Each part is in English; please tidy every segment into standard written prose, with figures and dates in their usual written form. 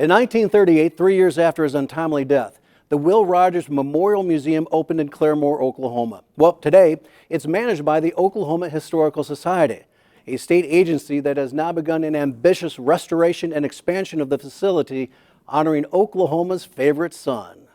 In 1938, 3 years after his untimely death, the Will Rogers Memorial Museum opened in Claremore, Oklahoma. Well, today, it's managed by the Oklahoma Historical Society, a state agency that has now begun an ambitious restoration and expansion of the facility, honoring Oklahoma's favorite son.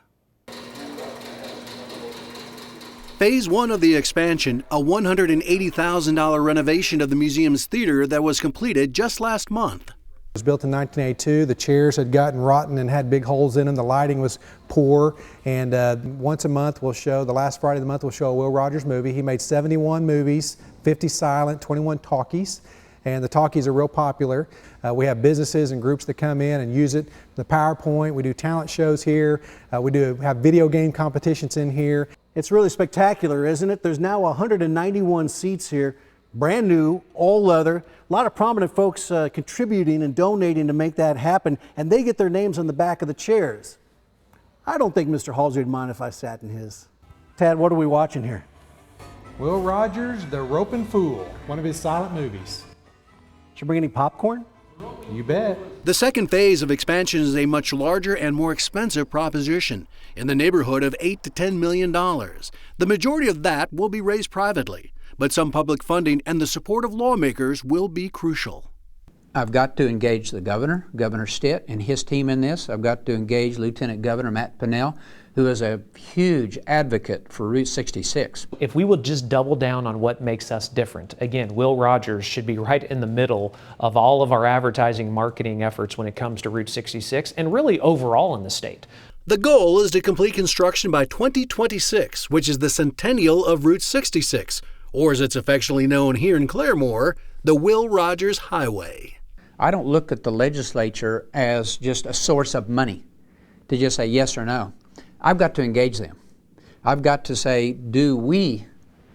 Phase 1 of the expansion, a $180,000 renovation of the museum's theater that was completed just last month. It was built in 1982. The chairs had gotten rotten and had big holes in them. The lighting was poor. And once a month we'll show, the last Friday of the month we'll show a Will Rogers movie. He made 71 movies, 50 silent, 21 talkies. And the talkies are real popular. We have businesses and groups that come in and use it. The PowerPoint, we do talent shows here. We do have video game competitions in here. It's really spectacular, isn't it? There's now 191 seats here, brand new, all leather. A lot of prominent folks contributing and donating to make that happen, and they get their names on the back of the chairs. I don't think Mr. Halsey would mind if I sat in his. Tad, what are we watching here? Will Rogers, The Ropin' Fool, one of his silent movies. Did you bring any popcorn? You bet. The second phase of expansion is a much larger and more expensive proposition, in the neighborhood of $8 to $10 million. The majority of that will be raised privately, but some public funding and the support of lawmakers will be crucial. I've got to engage the governor, Governor Stitt, and his team in this. I've got to engage Lieutenant Governor Matt Pinnell, who is a huge advocate for Route 66. If we will just double down on what makes us different, again, Will Rogers should be right in the middle of all of our advertising marketing efforts when it comes to Route 66 and really overall in the state. The goal is to complete construction by 2026, which is the centennial of Route 66, or as it's affectionately known here in Claremore, the Will Rogers Highway. I don't look at the legislature as just a source of money to just say yes or no. I've got to engage them. I've got to say, do we,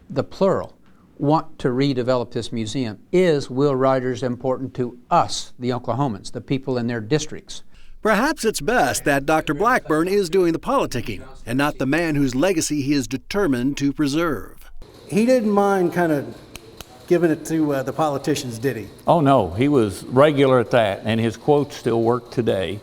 the plural, want to redevelop this museum? Is Will Rogers important to us, the Oklahomans, the people in their districts? Perhaps it's best that Dr. Blackburn is doing the politicking and not the man whose legacy he is determined to preserve. He didn't mind kind of giving it to the politicians, did he? Oh no, he was regular at that, and his quotes still work today.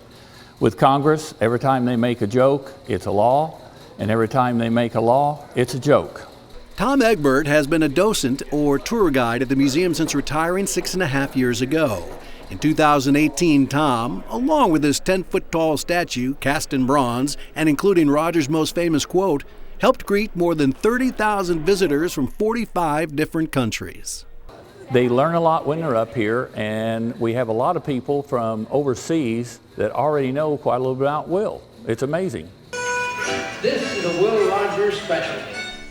With Congress, every time they make a joke, it's a law, and every time they make a law, it's a joke. Tom Egbert has been a docent or tour guide at the museum since retiring 6.5 years ago. In 2018, Tom, along with his 10-foot-tall statue cast in bronze and including Rogers' most famous quote, helped greet more than 30,000 visitors from 45 different countries. They learn a lot when they're up here, and we have a lot of people from overseas that already know quite a little bit about Will. It's amazing. This is a Will Rogers special.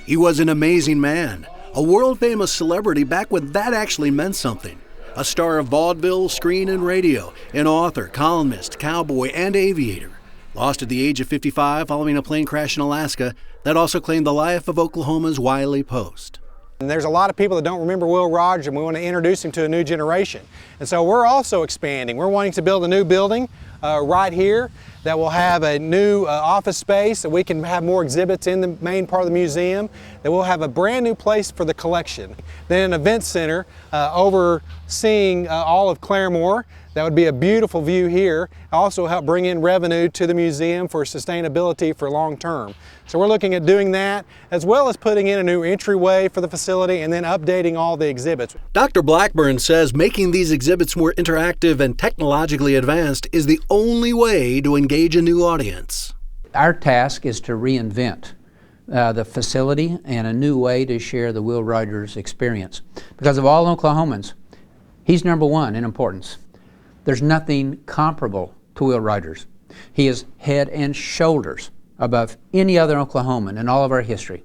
He was an amazing man, a world-famous celebrity back when that actually meant something. A star of vaudeville, screen, and radio, an author, columnist, cowboy, and aviator. Lost at the age of 55 following a plane crash in Alaska that also claimed the life of Oklahoma's Wiley Post. And there's a lot of people that don't remember Will Rogers, and we want to introduce him to a new generation. And so we're also expanding. We're wanting to build a new building right here that will have a new office space, that we can have more exhibits in the main part of the museum, that we'll have a brand new place for the collection. Then an event center overseeing all of Claremore. That would be a beautiful view here. Also help bring in revenue to the museum for sustainability for long term. So we're looking at doing that, as well as putting in a new entryway for the facility and then updating all the exhibits. Dr. Blackburn says making these exhibits more interactive and technologically advanced is the only way to engage a new audience. Our task is to reinvent the facility and a new way to share the Will Rogers experience. Because of all Oklahomans, he's number one in importance. There's nothing comparable to Will Rogers. He is head and shoulders above any other Oklahoman in all of our history.